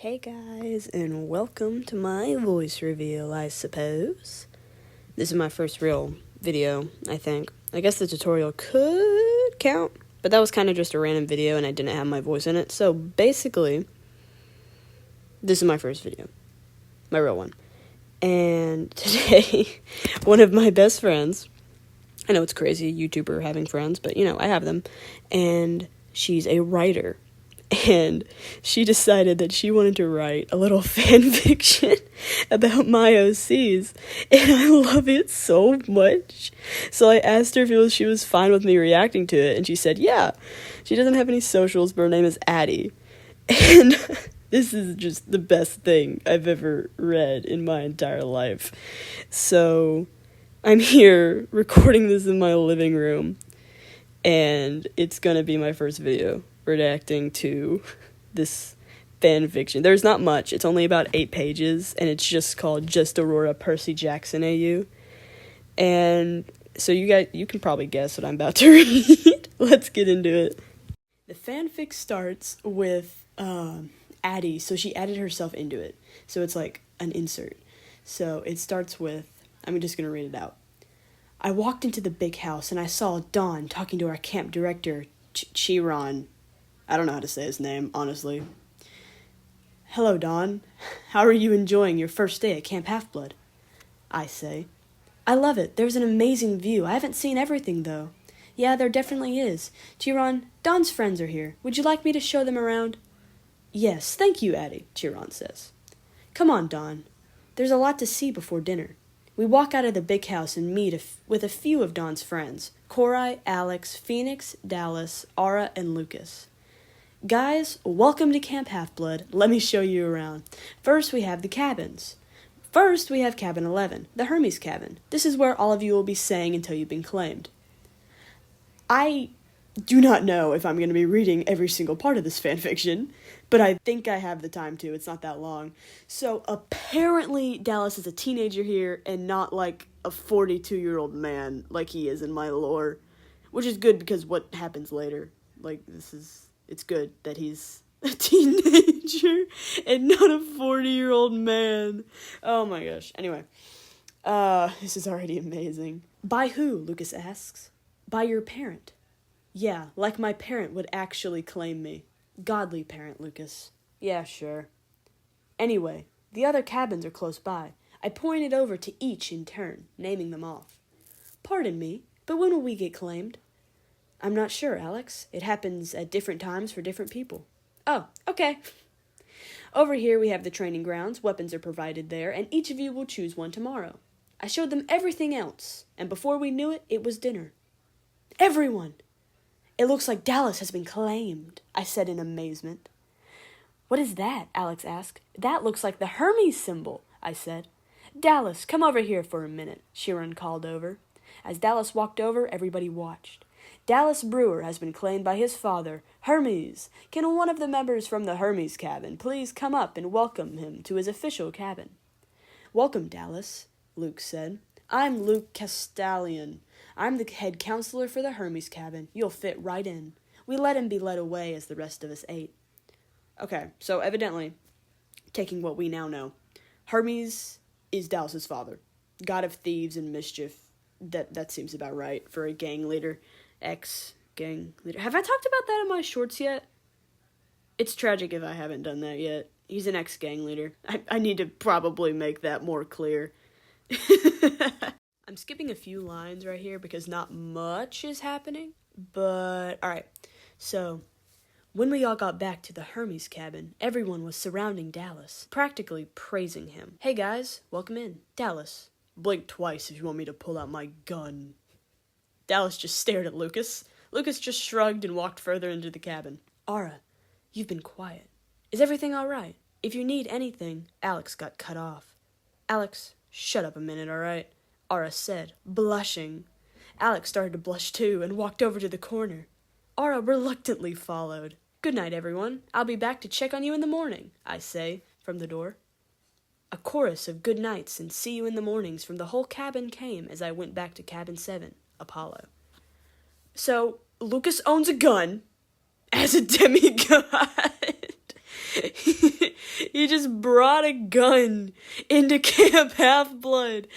Hey guys, and welcome to my voice reveal, I suppose. This is my first real video, I think. I guess the tutorial could count, but that was kind of just a random video and I didn't have my voice in it. So basically, this is my first video. My real one. And today, one of my best friends, I know it's crazy, YouTuber having friends, but you know, I have them. And she's a writer. And she decided that she wanted to write a little fan fiction about my OCs, and I love it so much. So I asked her if she was fine with me reacting to it, and she said, yeah. She doesn't have any socials, but her name is Addie. And this is just the best thing I've ever read in my entire life. So I'm here recording this in my living room, and it's gonna be my first video reacting to this fan fiction. There's not much. It's only about 8 pages, and it's just called Just Aurora Percy Jackson AU. And so you can probably guess what I'm about to read. Let's get into it. The fanfic starts with Addie, so she added herself into it. So it's like an insert. So it starts with, I'm just going to read it out. I walked into the big house, and I saw Dawn talking to our camp director, Chiron. I don't know how to say his name, honestly. Hello, Dawn. How are you enjoying your first day at Camp Half-Blood? I say. I love it. There's an amazing view. I haven't seen everything, though. Yeah, there definitely is. Chiron, Dawn's friends are here. Would you like me to show them around? Yes, thank you, Addie, Chiron says. Come on, Dawn. There's a lot to see before dinner. We walk out of the big house and meet with a few of Dawn's friends. Korai, Alex, Phoenix, Dallas, Aura, and Lucas. Guys, welcome to Camp Half-Blood. Let me show you around. First, we have the cabins. First, we have Cabin 11, the Hermes cabin. This is where all of you will be staying until you've been claimed. I do not know if I'm going to be reading every single part of this fanfiction, but I think I have the time to. It's not that long. So, apparently, Dallas is a teenager here and not like a 42-year-old man like he is in my lore, which is good because what happens later, it's good that he's a teenager and not a 40-year-old man. Oh my gosh. Anyway, this is already amazing. By who? Lucas asks. By your parent. Yeah, like my parent would actually claim me. Godly parent, Lucas. Yeah, sure. Anyway, the other cabins are close by. I pointed over to each in turn, naming them off. Pardon me, but when will we get claimed? I'm not sure, Alex. It happens at different times for different people. Oh, okay. Over here we have the training grounds. Weapons are provided there, and each of you will choose one tomorrow. I showed them everything else, and before we knew it, it was dinner. Everyone! It looks like Dallas has been claimed, I said in amazement. What is that? Alex asked. That looks like the Hermes symbol, I said. Dallas, come over here for a minute, Chiron called over. As Dallas walked over, everybody watched. Dallas Brewer has been claimed by his father, Hermes. Can one of the members from the Hermes cabin please come up and welcome him to his official cabin? Welcome, Dallas, Luke said. I'm Luke Castellian. I'm the head counselor for the Hermes cabin. You'll fit right in. We let him be led away as the rest of us ate. Okay, so evidently, taking what we now know, Hermes is Dallas's father, god of thieves and mischief. That seems about right for a gang leader. Ex-gang leader. Have I talked about that in my shorts yet? It's tragic if I haven't done that yet. He's an ex-gang leader. I need to probably make that more clear. I'm skipping a few lines right here because not much is happening. But, alright. So, when we all got back to the Hermes cabin, everyone was surrounding Dallas, practically praising him. Hey guys, welcome in. Dallas, blink twice if you want me to pull out my gun. Dallas just stared at Lucas. Lucas just shrugged and walked further into the cabin. Aura, you've been quiet. Is everything all right? If you need anything... Alex got cut off. Alex, shut up a minute, all right? Aura said, blushing. Alex started to blush too and walked over to the corner. Aura reluctantly followed. Good night, everyone. I'll be back to check on you in the morning, I say, from the door. A chorus of good nights and see you in the mornings from the whole cabin came as I went back to cabin 7. Apollo. So, Lucas owns a gun as a demigod. He just brought a gun into Camp Half-Blood.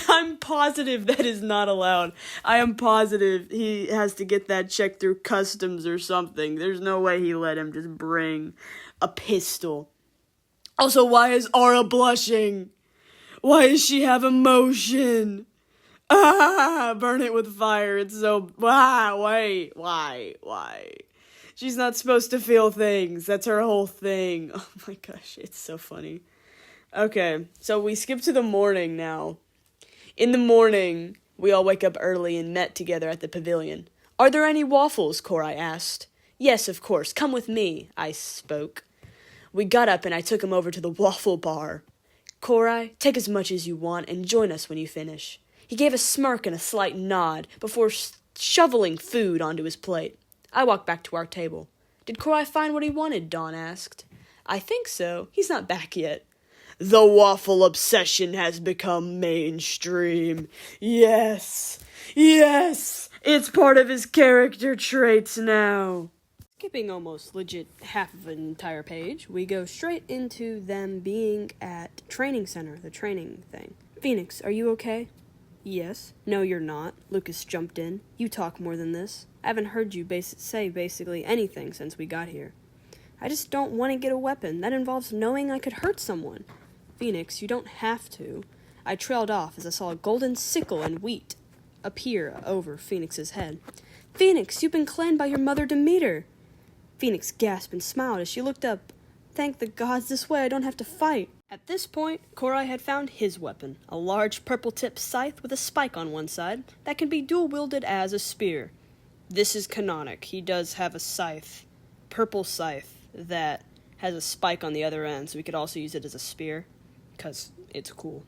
I'm positive that is not allowed. I am positive he has to get that checked through customs or something. There's no way he let him just bring a pistol. Also, why is Aura blushing? Why does she have emotion? Burn it with fire. It's so... why? She's not supposed to feel things. That's her whole thing. Oh my gosh, it's so funny. Okay, so we skip to the morning now. In the morning, we all wake up early and met together at the pavilion. Are there any waffles? Korai asked. Yes, of course. Come with me, I spoke. We got up and I took him over to the waffle bar. Korai, take as much as you want and join us when you finish. He gave a smirk and a slight nod before shoveling food onto his plate. I walked back to our table. Did Korai find what he wanted? Dawn asked. I think so. He's not back yet. The waffle obsession has become mainstream. Yes. It's part of his character traits now. Skipping almost legit half of an entire page, we go straight into them being at training center, the training thing. Phoenix, are you okay? Yes. No, you're not. Lucas jumped in. You talk more than this. I haven't heard you say basically anything since we got here. I just don't want to get a weapon. That involves knowing I could hurt someone. Phoenix, you don't have to. I trailed off as I saw a golden sickle and wheat appear over Phoenix's head. Phoenix, you've been claimed by your mother Demeter. Phoenix gasped and smiled as she looked up. Thank the gods, this way I don't have to fight. At this point, Korai had found his weapon, a large purple-tipped scythe with a spike on one side that can be dual-wielded as a spear. This is canonic. He does have a scythe, purple scythe, that has a spike on the other end, so we could also use it as a spear, because it's cool.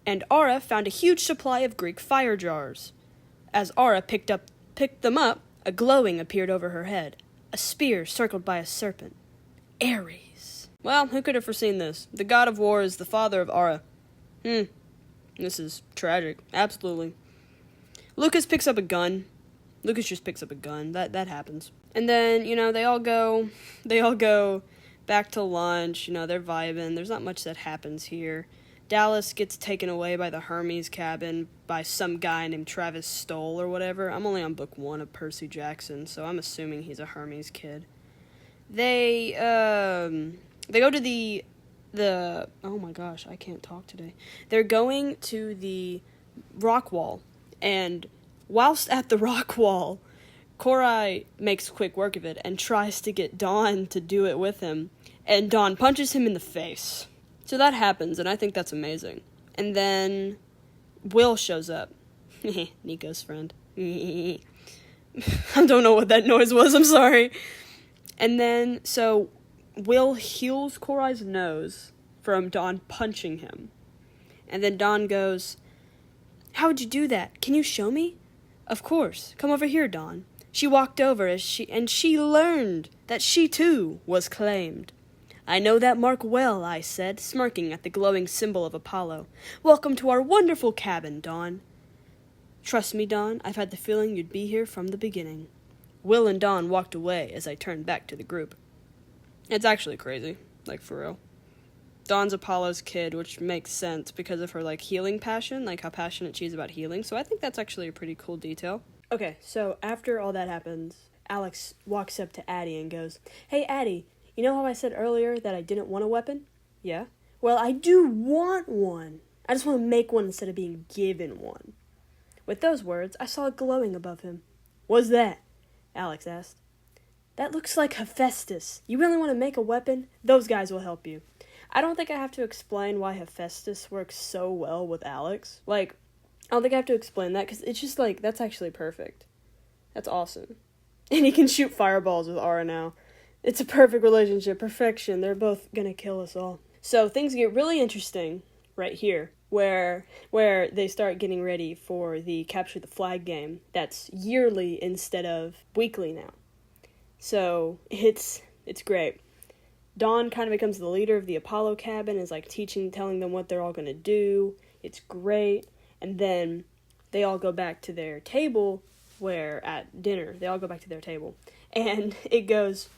And Aura found a huge supply of Greek fire jars. As Aura picked them up, a glowing appeared over her head, a spear circled by a serpent. Ares. Well, who could have foreseen this? The god of war is the father of Aura. This is tragic. Absolutely. Lucas picks up a gun. Lucas just picks up a gun. That happens. And then, they all go back to lunch. They're vibing. There's not much that happens here. Dallas gets taken away by the Hermes cabin by some guy named Travis Stoll or whatever. I'm only on book 1 of Percy Jackson, so I'm assuming he's a Hermes kid. They go to the oh my gosh, I can't talk today. They're going to the rock wall, and whilst at the rock wall, Korai makes quick work of it and tries to get Dawn to do it with him, and Dawn punches him in the face. So that happens, and I think that's amazing. And then Will shows up. Nico's friend. I don't know what that noise was, I'm sorry. And then, so Will heals Korai's nose from Dawn punching him. And then Dawn goes, how would you do that? Can you show me? Of course. Come over here, Dawn. She walked over and she learned that she too was claimed. I know that mark well, I said, smirking at the glowing symbol of Apollo. Welcome to our wonderful cabin, Dawn. Trust me, Dawn, I've had the feeling you'd be here from the beginning. Will and Dawn walked away as I turned back to the group. It's actually crazy, for real. Dawn's Apollo's kid, which makes sense because of her, healing passion, how passionate she is about healing, so I think that's actually a pretty cool detail. Okay, so after all that happens, Alex walks up to Addie and goes, Hey, Addie, you know how I said earlier that I didn't want a weapon? Yeah? Well, I do want one. I just want to make one instead of being given one. With those words, I saw a glowing above him. What's that? Alex asked. That looks like Hephaestus. You really want to make a weapon? Those guys will help you. I don't think I have to explain why Hephaestus works so well with Alex. I don't think I have to explain that, because it's just, that's actually perfect. That's awesome. And he can shoot fireballs with Aura now. It's a perfect relationship. Perfection. They're both gonna kill us all. So things get really interesting right here, where they start getting ready for the Capture the Flag game that's yearly instead of weekly now. So it's great. Dawn kind of becomes the leader of the Apollo cabin, is telling them what they're all gonna do. It's great. And then they all go back to their table, where at dinner, they all go back to their table. And it goes,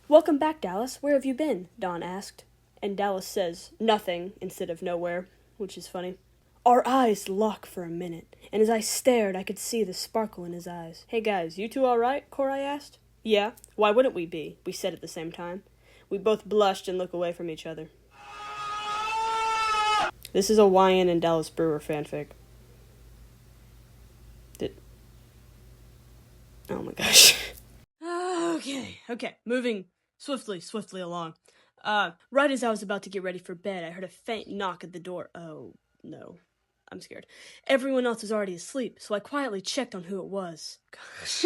Welcome back, Dallas. Where have you been? Dawn asked. And Dallas says nothing instead of nowhere, which is funny. Our eyes lock for a minute, and as I stared, I could see the sparkle in his eyes. Hey guys, you two alright? Korai asked. Yeah, why wouldn't we be? We said at the same time. We both blushed and looked away from each other. This is a YN and Dallas Brewer fanfic. Oh my gosh. Okay, moving swiftly along. Right as I was about to get ready for bed, I heard a faint knock at the door. Oh, no. I'm scared. Everyone else was already asleep, so I quietly checked on who it was. Gosh.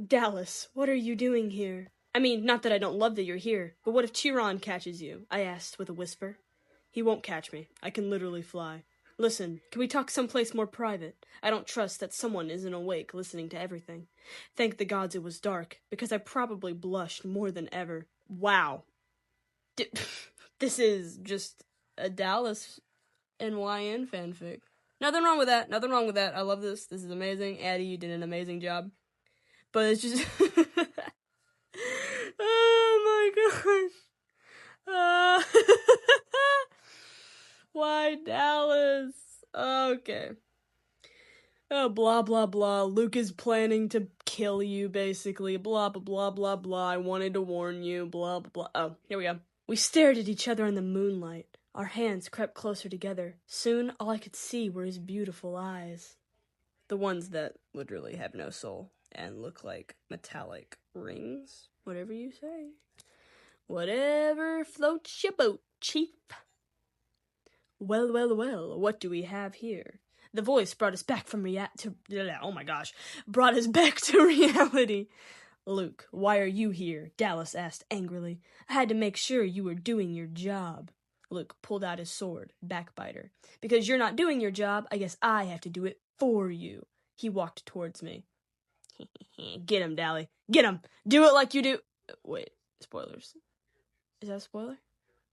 Dallas, what are you doing here? I mean, not that I don't love that you're here, but what if Chiron catches you? I asked with a whisper. He won't catch me. I can literally fly. Listen, can we talk someplace more private? I don't trust that someone isn't awake listening to everything. Thank the gods it was dark, because I probably blushed more than ever. Wow. This is just a Dallas NYN fanfic. Nothing wrong with that. I love this. This is amazing. Addie, you did an amazing job. But it's just... oh my gosh. Why Dallas? Okay. Oh, blah, blah, blah. Luke is planning to kill you, basically. Blah, blah, blah, blah, blah. I wanted to warn you. Blah, blah, blah. Oh, here we go. We stared at each other in the moonlight. Our hands crept closer together. Soon, all I could see were his beautiful eyes. The ones that literally have no soul and look like metallic rings. Whatever you say. Whatever floats your boat, chief. Well, what do we have here? The voice brought us back from brought us back to reality. Luke, why are you here? Dallas asked angrily. I had to make sure you were doing your job. Luke pulled out his sword, backbiter. Because you're not doing your job, I guess I have to do it for you. He walked towards me. Get him, Dally. Get him. Do it like you do. Wait, spoilers. Is that a spoiler?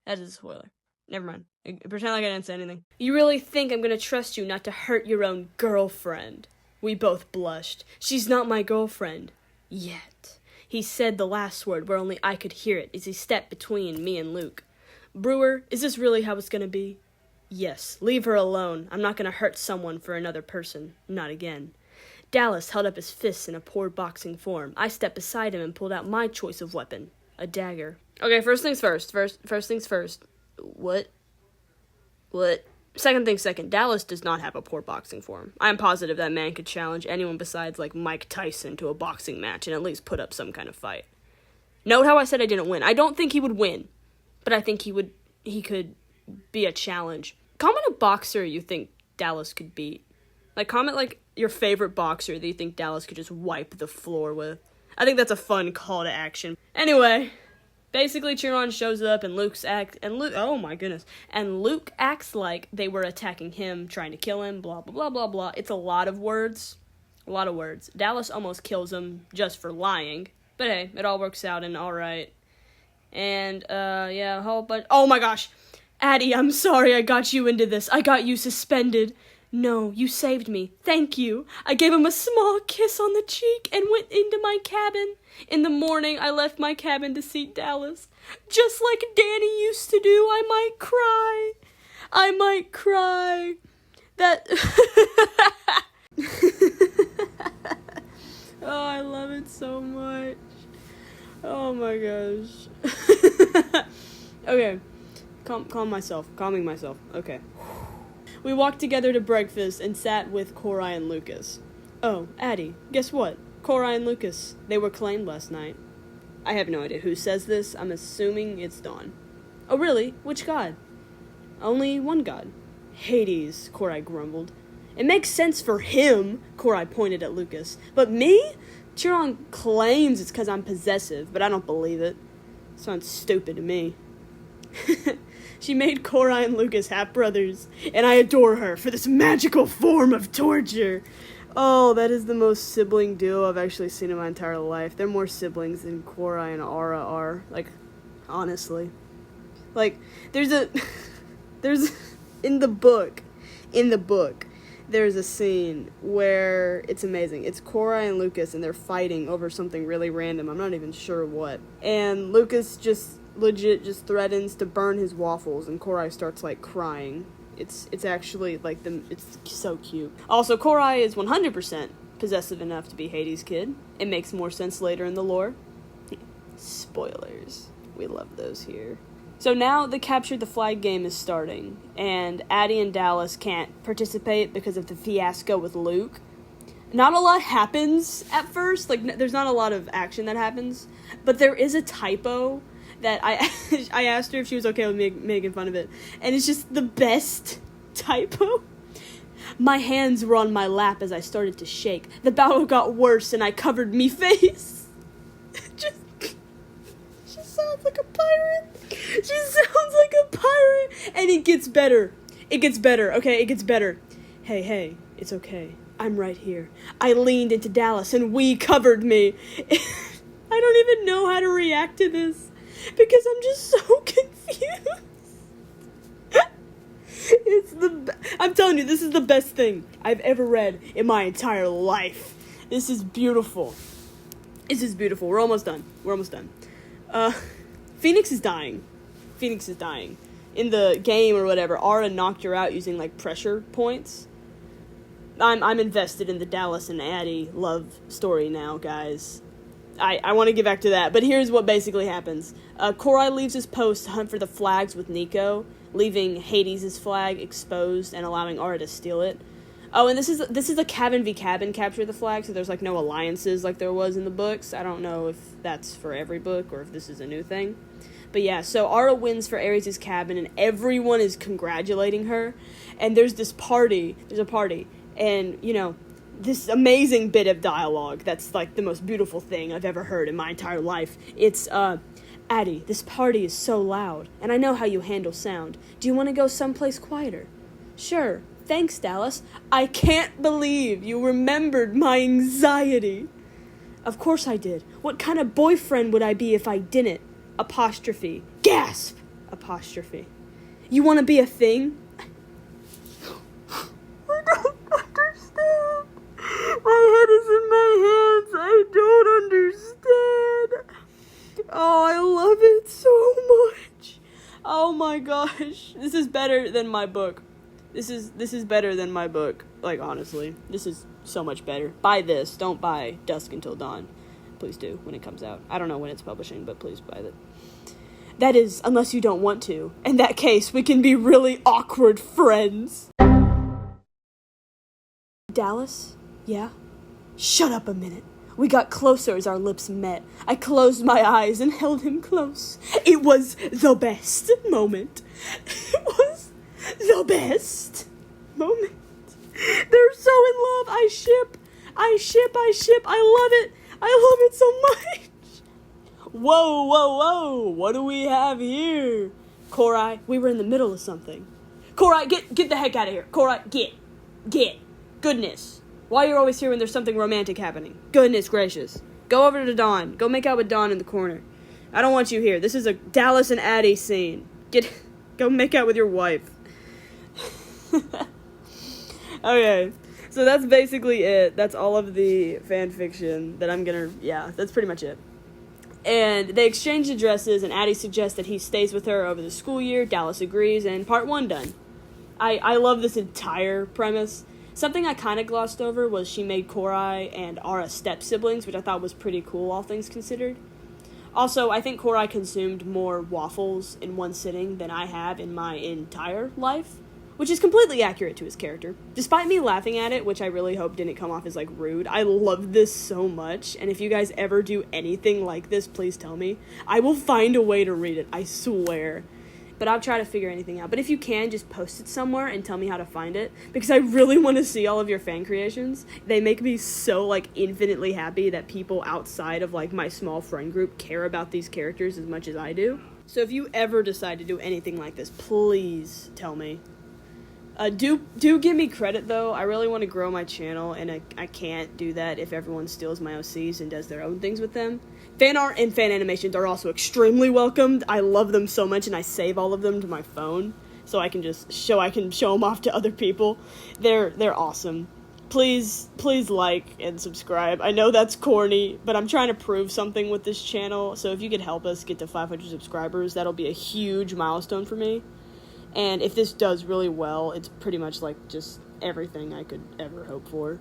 That is a spoiler. Never mind. Pretend like I didn't say anything. You really think I'm gonna trust you not to hurt your own girlfriend? We both blushed. She's not my girlfriend. Yet. He said the last word where only I could hear it as he stepped between me and Luke. Brewer, is this really how it's gonna be? Yes. Leave her alone. I'm not gonna hurt someone for another person. Not again. Dallas held up his fists in a poor boxing form. I stepped beside him and pulled out my choice of weapon. A dagger. Okay, first things first. First things first. What? Second things second, Dallas does not have a poor boxing form. I am positive that man could challenge anyone besides, like, Mike Tyson to a boxing match and at least put up some kind of fight. Note how I said I didn't win. I don't think he would win, but I think he could be a challenge. Comment a boxer you think Dallas could beat. Like, comment, like, your favorite boxer that you think Dallas could just wipe the floor with. I think that's a fun call to action. Anyway... Basically, Chiron shows up and Luke acts like they were attacking him, trying to kill him, blah, blah, blah, blah, blah. It's a lot of words. Dallas almost kills him just for lying. But hey, it all works out and alright. And, yeah, a whole bunch... Oh my gosh! Addie, I'm sorry I got you into this. I got you suspended. No, you saved me. Thank you. I gave him a small kiss on the cheek and went into my cabin. In the morning, I left my cabin to see Dallas. Just like Danny used to do, I might cry. That... Oh, I love it so much. Oh my gosh. Okay. Calming myself. Okay. We walked together to breakfast and sat with Korai and Lucas. Oh, Addie, guess what? Korai and Lucas, they were claimed last night. I have no idea who says this. I'm assuming it's Dawn. Oh, really? Which god? Only one god. Hades, Korai grumbled. It makes sense for him, Korai pointed at Lucas. But me? Chiron claims it's because I'm possessive, but I don't believe it. Sounds stupid to me. She made Korai and Lucas half-brothers, and I adore her for this magical form of torture. Oh, that is the most sibling duo I've actually seen in my entire life. They're more siblings than Korai and Ara are. Like, honestly. Like, there's in the book, there's a scene where it's amazing. It's Korai and Lucas, and they're fighting over something really random. I'm not even sure what. And Lucas just legit just threatens to burn his waffles, and Korai starts, like, crying. It's actually, like, it's so cute. Also, Korai is 100% possessive enough to be Hades' kid. It makes more sense later in the lore. Spoilers. We love those here. So now the Capture the Flag game is starting, and Addie and Dallas can't participate because of the fiasco with Luke. Not a lot happens at first, like, there's not a lot of action that happens, but there is a typo that I asked her if she was okay with me making fun of it, and it's just the best typo. My hands were on my lap as I started to shake. The battle got worse, and I covered me face. She sounds like a pirate. She sounds like a pirate. And it gets better. It gets better, okay? It gets better. Hey, it's okay. I'm right here. I leaned into Dallas, and we covered me. I don't even know how to react to this, because I'm just so confused. I'm telling you, this is the best thing I've ever read in my entire life. This is beautiful. This is beautiful. We're almost done. Phoenix is dying. In the game or whatever, Ara knocked her out using, like, pressure points. I'm invested in the Dallas and Addie love story now, guys. I want to get back to that, but here's what basically happens. Korai leaves his post to hunt for the flags with Nico, leaving Hades' flag exposed and allowing Ara to steal it. Oh, and this is a cabin v cabin capture the flag, so there's, like, no alliances like there was in the books. I don't know if that's for every book or if this is a new thing. But yeah, so Ara wins for Ares' cabin, and everyone is congratulating her. And there's a party, and, you know, this amazing bit of dialogue that's, like, the most beautiful thing I've ever heard in my entire life. It's, Addie, this party is so loud, and I know how you handle sound. Do you want to go someplace quieter? Sure. Thanks, Dallas. I can't believe you remembered my anxiety. Of course I did. What kind of boyfriend would I be if I didn't? Apostrophe. Gasp! Apostrophe. You want to be a thing? I don't understand. My head is in my hands. I don't understand. Oh, I love it so much. Oh my gosh. This is better than my book. This is better than my book. Like, honestly. This is so much better. Buy this. Don't buy Dusk Until Dawn. Please do when it comes out. I don't know when it's publishing, but please buy it. That is, unless you don't want to. In that case, we can be really awkward friends. Dallas? Yeah? Shut up a minute. We got closer as our lips met. I closed my eyes and held him close. It was the best moment. It was the best moment. They're so in love. I ship. I love it. I love it so much. Whoa. What do we have here? Korai, we were in the middle of something. Korai, get the heck out of here. Korai, get. Goodness. Why you're always here when there's something romantic happening? Goodness gracious. Go over to Dawn. Go make out with Dawn in the corner. I don't want you here. This is a Dallas and Addie scene. Go make out with your wife. Okay. So that's basically it. That's all of the fan fiction that I'm gonna... Yeah, that's pretty much it. And they exchange addresses, and Addie suggests that he stays with her over the school year. Dallas agrees, and part 1 done. I love this entire premise. Something I kind of glossed over was she made Korai and Ara step-siblings, which I thought was pretty cool, all things considered. Also, I think Korai consumed more waffles in one sitting than I have in my entire life, which is completely accurate to his character. Despite me laughing at it, which I really hope didn't come off as, like, rude, I love this so much, and if you guys ever do anything like this, please tell me. I will find a way to read it, I swear. But I'll try to figure anything out. But if you can, just post it somewhere and tell me how to find it, because I really want to see all of your fan creations. They make me so, like, infinitely happy that people outside of, like, my small friend group care about these characters as much as I do. So if you ever decide to do anything like this, please tell me. Do give me credit, though. I really want to grow my channel, and I can't do that if everyone steals my OCs and does their own things with them. Fan art and fan animations are also extremely welcomed. I love them so much, and I save all of them to my phone. so I can show them off to other people. They're awesome. Please like and subscribe. I know that's corny, but I'm trying to prove something with this channel, so if you could help us get to 500 subscribers, that'll be a huge milestone for me. And if this does really well, it's pretty much like just everything I could ever hope for.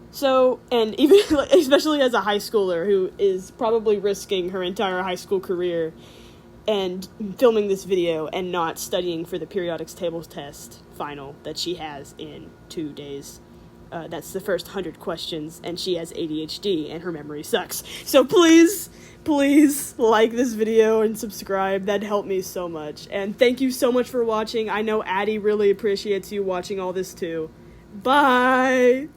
So, and even, especially as a high schooler who is probably risking her entire high school career and filming this video and not studying for the periodic tables test final that she has in 2 days. That's the first 100 questions, and she has ADHD, and her memory sucks. So please like this video and subscribe. That'd help me so much. And thank you so much for watching. I know Addie really appreciates you watching all this too. Bye!